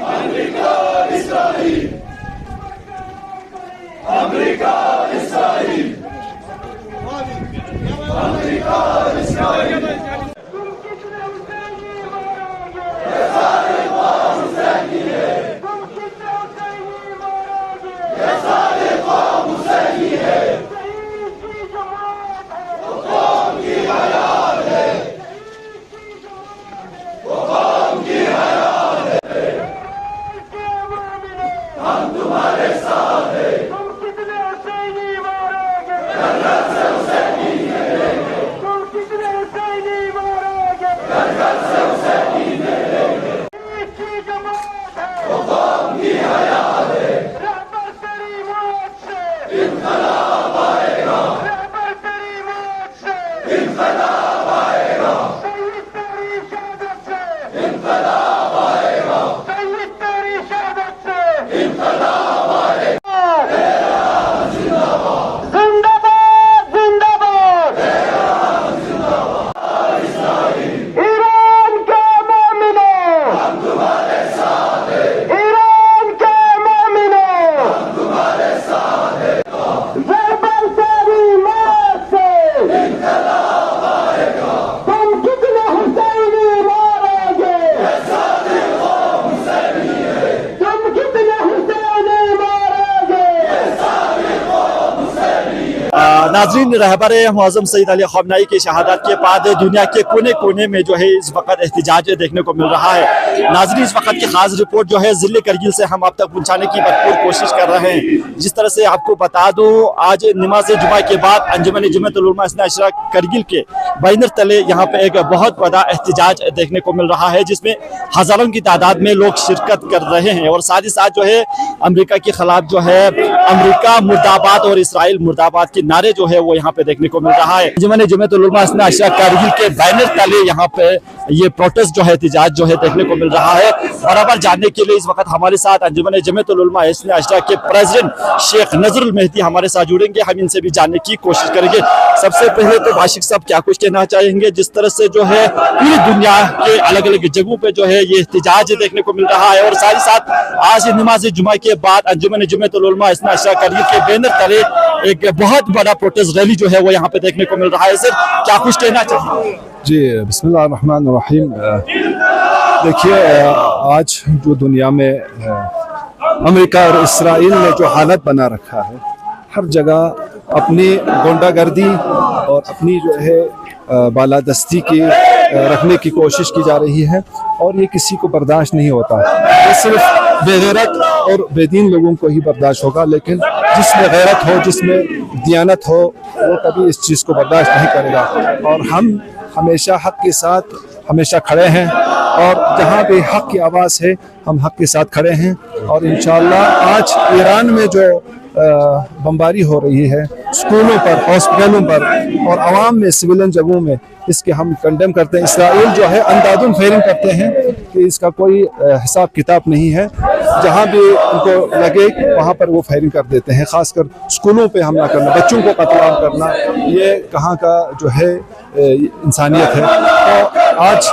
America Israel, America Israel, तुम कितने हुसैनी मारोगे? ये सारे ख्वाब हुसैनी है। तुम कितने हुसैनी मारोगे? ये सारे ख्वाब हुसैनी है। शहीद की जमात है, वो कौम की हयात है। वो कौम की हयात है। हम तुम्हारे साथ हैं। तुम कितने हुसैनी मारोगे? घर से हुसैनी मिलेंगे। तुम कितने हुसैनी मारोगे? घर से हुसैनी मिलेंगे। की जमात है, वो कौम की हयात है। रहबर तेरी मौत से इनकलाब आएगा। रहबर तेरी मौत से इनकलाब आएगा। शहीद तेरी शहादत से इनकलाब आएगा। शहीद तेरी शहादत से इनकलाब आएगा। जिंदाबाद जिंदाबाद, ईरान के मोमिनों हम तुम्हारे साथ हैं। ईरान के मोमिनों हम तुम्हारे साथ हैं। रहबर तेरी मौत से इनकलाब आएगा। तुम कितने हुसैनी मारोगे? सारे ख्वाब हुसैनी है। तुम कितने हुसैनी मारोगे? सारे ख्वाब हुसैनी है। नाज़रीन, रहबर मुअज़्ज़म सईद अली ख़amenei की शहादत के बाद दुनिया के कोने कोने में जो है इस वक्त एहतजाज देखने को मिल रहा है। नाज़रीन, इस वक्त की खास रिपोर्ट जो है ज़िले करगिल से हम आप तक पहुँचाने की भरपूर कोशिश कर रहे हैं। जिस तरह से आपको बता दूँ, आज नमाज जुमा के बाद अंजुमन जमीयतुल उलमा इस्ना अशरा करगिल के बैनर तले यहाँ पे एक बहुत बड़ा एहतजाज देखने को मिल रहा है, जिसमें हज़ारों की तादाद में लोग शिरकत कर रहे हैं। और साथ ही साथ जो है अमेरिका के खिलाफ जो है अमेरिका मुर्दाबाद और इसराइल मुर्दाबाद के नारे जो है वो यहाँ पे देखने को मिल रहा है। अंजुमन जमीयतुल उलमा इस्ना अशरा करगिल के बैनर तले यहाँ पे ये प्रोटेस्ट जो है एहतजाज जो है देखने को मिल रहा है। बराबर जानने के लिए इस वक्त हमारे साथ अंजुमन जमीयतुल उलमा इस्ना अशरा के प्रेसिडेंट शेख नजरुल मेहदी हमारे साथ जुड़ेंगे। हम इनसे भी जानने की कोशिश करेंगे। सबसे पहले तो भाषिक साहब क्या कुछ कहना चाहेंगे, जिस तरह से जो है पूरी दुनिया के अलग अलग जगहों पे जो है ये एहतजाज देखने को मिल रहा है। और साथ ही साथ आज नमाज जुमा के बाद अंजुमन जमीयतुल उलमा इस्ना अशरा करगिल के बैनर तले एक बहुत बड़ा प्रोटेस्ट रैली जो है वो यहाँ पे देखने को मिल रहा है। सर, क्या कुछ कहना चाहिए? जी, बिस्मिल्लाहिर्रहमानिर्रहीम। देखिए, आज जो दुनिया में अमेरिका और इसराइल ने जो हालत बना रखा है, हर जगह अपनी गुंडागर्दी और अपनी जो है बालादस्ती की रखने की कोशिश की जा रही है, और ये किसी को बर्दाश्त नहीं होता। ये सिर्फ बेगैरत और बेदीन लोगों को ही बर्दाश्त होगा, लेकिन जिसमें गैरत हो, जिसमें दियानत हो, वो कभी इस चीज़ को बर्दाश्त नहीं करेगा। और हम हमेशा हक़ के साथ हमेशा खड़े हैं, और जहाँ भी हक़ की आवाज़ है हम हक़ के साथ खड़े हैं। और इंशाअल्लाह आज ईरान में जो बमबारी हो रही है स्कूलों पर, हॉस्पिटलों पर और आवाम में, सिविलियन जगहों में, इसके हम कंडेम करते हैं। इसराइल जो है अंदाजुन फायरिंग करते हैं कि इसका कोई हिसाब किताब नहीं है। जहाँ भी उनको लगे वहाँ पर वो फायरिंग कर देते हैं। ख़ासकर स्कूलों पे हमला करना, बच्चों को कत्ल करना, ये कहाँ का जो है इंसानियत है। तो आज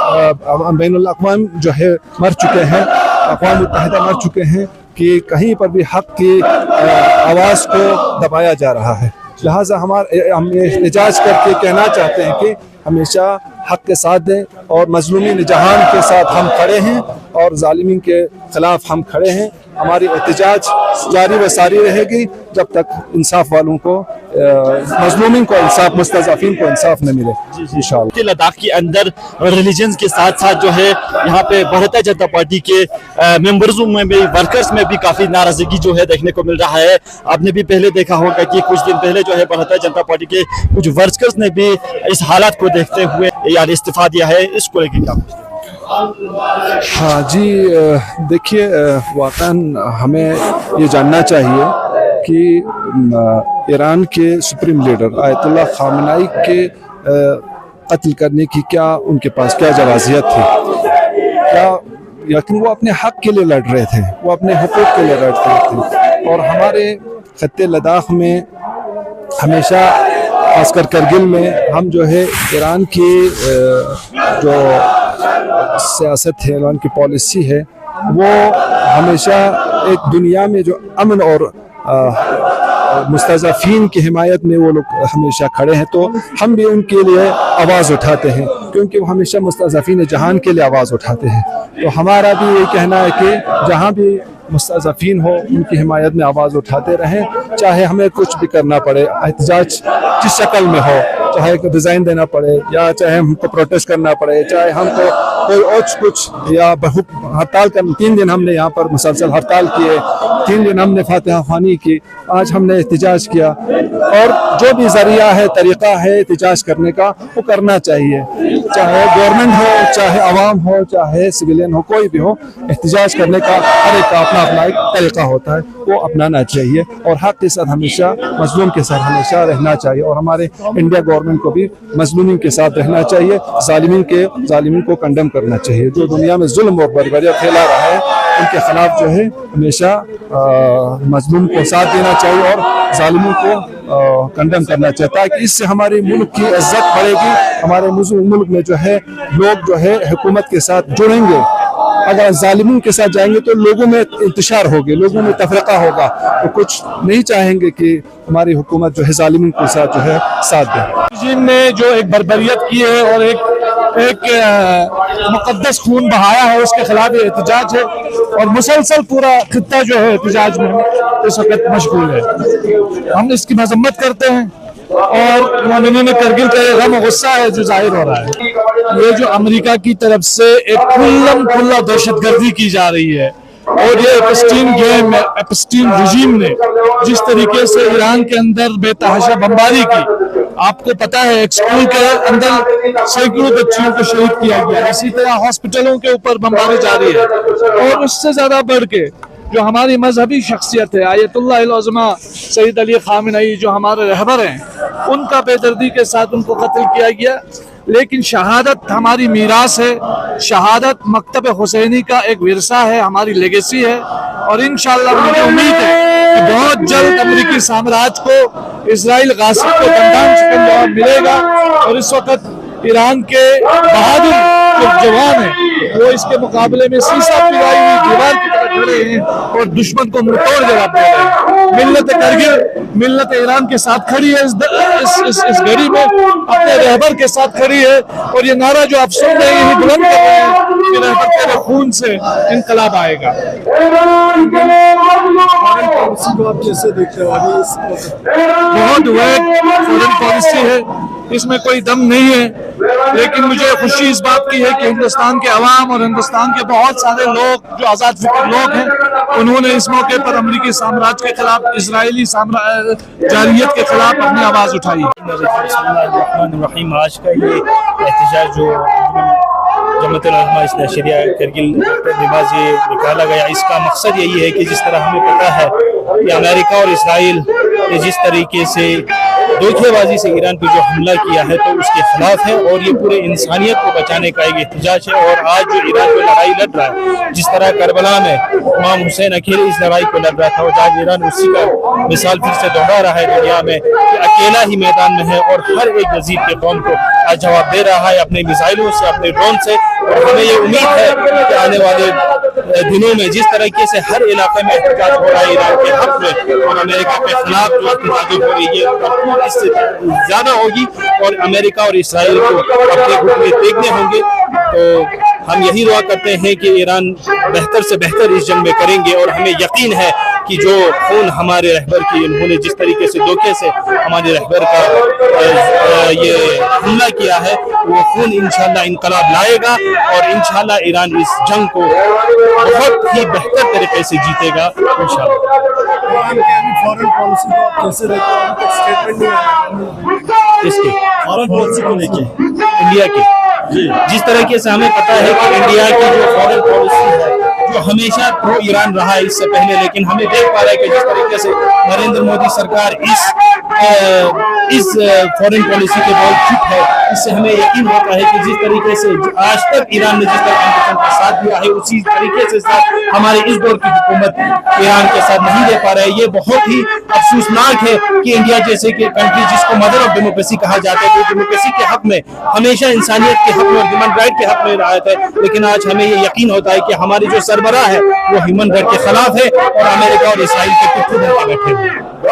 बैनुल अक़वाम जो है मर चुके हैं, अक़वाम मुत्तहिदा मर चुके हैं कि कहीं पर भी हक़ की आवाज़ को दबाया जा रहा है। लिहाजा हम एहतजाज करके कहना चाहते हैं कि हमेशा हक़ के साथ दें, और मज़लूमीन जहान के साथ हम खड़े हैं, और ज़ालिमीन के ख़िलाफ़ हम खड़े हैं। हमारी एहतजाज जारी व सारी रहेगी जब तक इंसाफ वालों को, मज़लूमीन को इंसाफ, मुस्तज़अफ़ीन को इंसाफ न मिले। इंशाअल्लाह लद्दाख के अंदर रिलीजन्स के साथ साथ जो है यहाँ पे भारतीय जनता पार्टी के मेंबर्सों में भी, वर्कर्स में भी काफ़ी नाराज़गी जो है देखने को मिल रहा है। आपने भी पहले देखा होगा कि कुछ दिन पहले जो है भारतीय जनता पार्टी के कुछ वर्कर्स ने भी इस हालात को देखते हुए यार इस्तीफा दिया है। इसको लेकर क्या? हाँ जी, देखिए, वाक़न हमें ये जानना चाहिए कि ईरान के सुप्रीम लीडर आयतुल्लाह ख़amenei के कत्ल करने की क्या उनके पास क्या जवाज़ियत थी? क्या लेकिन वो अपने हक़ के लिए लड़ रहे थे, वो अपने हुकूक़ के लिए लड़ रहे थे। और हमारे खत्ते लद्दाख में हमेशा खासकर करगिल में हम जो है ईरान की जो सियासत है, ईरान की पॉलिसी है, वो हमेशा एक दुनिया में जो अमन और मुस्तज़अफ़ीन की हिमायत में वो लोग हमेशा खड़े हैं। तो हम भी उनके लिए आवाज़ उठाते हैं, क्योंकि वो हमेशा मुस्तज़अफ़ीन जहान के लिए आवाज़ उठाते हैं। तो हमारा भी ये कहना है कि जहाँ भी मुस्तज़अफ़ीन हो उनकी हिमायत में आवाज़ उठाते रहें, चाहे हमें कुछ भी करना पड़े, एहतजाज किस शक्ल में हो, चाहे डिज़ाइन देना पड़े या चाहे हमको प्रोटेस्ट करना पड़े, चाहे हमको कोई और कुछ या हड़ताल कर। 3 दिन हमने यहाँ पर मुसलसल हड़ताल किए, 3 दिन हमने फातिहा ख़्वानी की, आज हमने एहतजाज किया। और जो भी ज़रिया है, तरीक़ा है एहतजाज करने का, वो करना चाहिए, चाहे गवर्नमेंट हो, चाहे आवाम हो, चाहे सिविलियन हो, कोई भी हो। एहतजाज करने का हर एक का अपना अपना एक तरीक़ा होता है, वो अपनाना चाहिए और हक़ के साथ हमेशा, मज़लूम के साथ हमेशा रहना चाहिए। और हमारे इंडिया गवर्नमेंट को भी मज़लूमीन के साथ रहना चाहिए, ज़ालिमीन को कंडेम करना चाहिए। जो दुनिया में जुल्म और बर्बरियत फैला रहा है, उनके खिलाफ जो है हमेशा मज़लूम को साथ देना चाहिए और ज़ालिमों को कंडेम करना चाहिए, ताकि इससे हमारे मुल्क की इज्जत बढ़ेगी। हमारे मुल्क में जो है लोग जो है हुकूमत के साथ जुड़ेंगे। अगर जालिमों के साथ जाएंगे तो लोगों में इंतशार होगी, लोगों में तफरीका होगा, तो कुछ नहीं चाहेंगे कि हमारी हुकूमत जो है जालिमों के साथ जो है साथ दे। जिनने जो एक बर्बरियत की है और एक मुकद्दस खून बहाया है, उसके खिलाफ ये एहतजाज है और मुसलसल पूरा खित्ता जो है एहतजाज में इस वक्त मशगूल है। हम इसकी मजम्मत करते हैं और मोमिनीन करगिल का ये गम गुस्सा है जो जाहिर हो रहा है। ये जो अमेरिका की तरफ से एक खुल्ला दहशतगर्दी की जा रही है और ये एपस्टीन रजीम ने जिस तरीके से ईरान के अंदर बेतहाशा बमबारी की, आपको पता है एक स्कूल के अंदर सैकड़ों बच्चियों को शहीद किया गया, इसी तरह हॉस्पिटलों के ऊपर बमबारी जारी है। और उससे ज्यादा बढ़ के जो हमारी मजहबी शख्सियत है आयतुल्लाह अल-उज़्मा सैयद अली ख़ामेनी, जो हमारे रहबर हैं, उनका बेदर्दी के साथ उनको कत्ल किया गया। लेकिन शहादत हमारी मीरास है, शहादत मकतब हुसैनी का एक विरसा है, हमारी लेगेसी है। और इंशाअल्लाह मुझे उम्मीद है कि बहुत जल्द अमेरिकी साम्राज्य को इजराइल गासिब को दंडान चिकन जवाब मिलेगा। और इस वक्त ईरान के बहादुर जो जवान हैं वो इसके मुकाबले में शीशा पिघलाई हुई दीवार की तरह खड़े हैं और दुश्मन को मुंहतोड़ जवाब दे रहे हैं। मिल्लत करगिल, मिल्लत ईरान के साथ खड़ी है, इस घड़ी में अपने रहबर के साथ खड़ी है। और ये नारा जो आप सुन रहे हैं, यही बुलंद कर रहे हैं कि रहबर के खून से इनकलाब आएगा। बहुत फॉरेन पॉलिसी है, इसमें कोई दम नहीं है, लेकिन मुझे खुशी इस बात की है कि हिंदुस्तान के अवाम और हिंदुस्तान के बहुत सारे लोग जो आज़ाद फिक्र लोग हैं, उन्होंने इस मौके पर अमेरिकी साम्राज्य के खिलाफ, इजरायली जारियत के खिलाफ अपनी आवाज़ उठाई। आज का ये एहतजाज जो जमात उलमा इस्लाह शरिया करगिल निवाज ये निकाला गया, इसका मकसद यही है कि जिस तरह हमें पता है कि अमेरिका और इसराइल ने जिस तरीके से धोखेबाजी से ईरान पर जो हमला किया है, तो उसके खिलाफ है और ये पूरे इंसानियत को बचाने का एक एहतजाज है। और आज जो ईरान में लड़ाई लड़ रहा है, जिस तरह करबला में इमाम हुसैन अकेले इस लड़ाई को लड़ रहा था, और आज ईरान उसी का मिसाल फिर से दोहरा रहा है दुनिया में कि अकेला ही मैदान में है और हर एक यजीद के कौम को आज जवाब दे रहा है अपने मिसाइलों से, अपने ड्रोन से। और हमें ये उम्मीद है कि आने वाले दिनों में जिस तरीके से हर इलाके में एहतजाज हो रहा है ईरान के हक में और अमेरिका के खिलाफ जो एहतजाजी हो रही है, इससे ज्यादा होगी और अमेरिका और इसराइल को अपने घुटने देखने होंगे। तो हम यही दुआ करते हैं कि ईरान बेहतर से बेहतर इस जंग में करेंगे और हमें यकीन है कि जो खून हमारे रहबर की इन्होंने जिस तरीके से धोखे से हमारे रहबर का ये हमला किया है, वो खून इंशाल्लाह इनकलाब लाएगा और इंशाल्लाह ईरान इस जंग को बहुत ही बेहतर तरीके से जीतेगा इंशाल्लाह। फॉरेन पॉलिसी को कैसे देखते हैं? इसके फॉरेन पॉलिसी को लेके इंडिया की जिस तरीके से हमें पता है कि इंडिया की जो फॉरेन पॉलिसी है जो हमेशा प्रो ईरान रहा है इससे पहले, लेकिन हमें देख पा रहे हैं कि जिस तरीके से नरेंद्र मोदी सरकार इस इस फॉरेन पॉलिसी के बल चुप है। इससे हमें यकीन होता है कि जिस तरीके से आज तक ईरान ने जिस तरह का साथ दिया है उसी तरीके से साथ हमारे इस दौर की हुकूमत ईरान के साथ नहीं दे पा रहे। ये बहुत ही अफसोसनाक है कि इंडिया जैसे कि कंट्री जिसको मदर ऑफ डेमोक्रेसी कहा जाता है, जो डेमोक्रेसी के हक में हमेशा इंसानियत के हक में और ह्यूमन राइट के हक में रहा है, लेकिन आज हमें ये यकीन होता है कि हमारी जो सरबराह है वो ह्यूमन राइट के खिलाफ है और अमेरिका और इसराइल के पिट्ठू बन के बैठे हुए हैं।